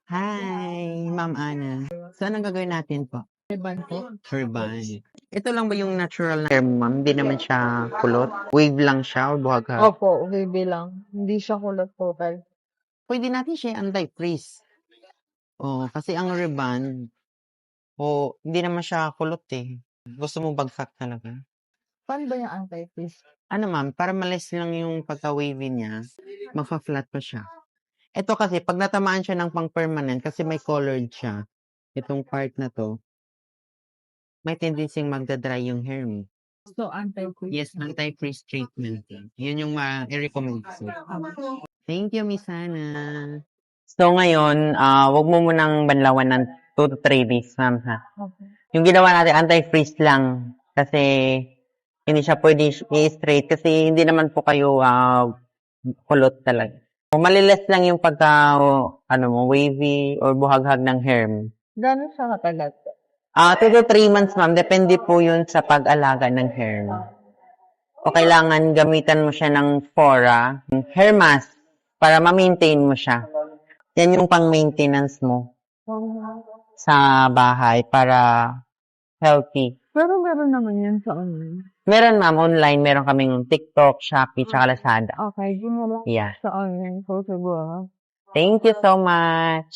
Hi, Ma'am Ana. So, anong gagawin natin po? Ribbon po. Turbine. Ito lang ba yung natural na hair, ma'am? Hindi naman siya kulot? Wave lang siya o buhaghag? Opo, wavy lang. Hindi siya kulot total. Pwede natin siya anti-freeze. Oh, kasi ang ribbon, hindi naman siya kulot eh. Gusto mo bagsak talaga? Paano ba yung anti-freeze? Ano ma'am, para malis lang yung pagka-wavy niya, magpa-flat pa siya. Ito kasi, pag natamaan siya ng pang-permanent, kasi may colored siya, itong part na to, may tendency magdadry yung hair mo. So, anti-freeze. Yes, anti-freeze treatment. Yun yung i-recommend ko. Thank you, Miss Hannah. So ngayon, wag mo munang banlawan ng 2 to 3 days, ma'am, ha? Okay. Yung ginawa natin, anti-freeze lang. Kasi hindi siya pwede i-straight kasi hindi naman po kayo kulot talaga. Maliles lang yung pagka, wavy or buhaghag ng hair mo. Gano'n siya katagal? 2 to 3 months, ma'am. Depende po yun sa pag-alaga ng hair mo. O kailangan gamitan mo siya ng Fora, hair mask, para ma-maintain mo siya. Yan yung pang-maintenance mo sa bahay para healthy. Pero meron naman yun sa online. Meron, ma'am, online. Meron kaming TikTok, Shopee, tsaka Lazada. Okay, yun na lang Yeah. sa online. So, siguro. Thank you so much.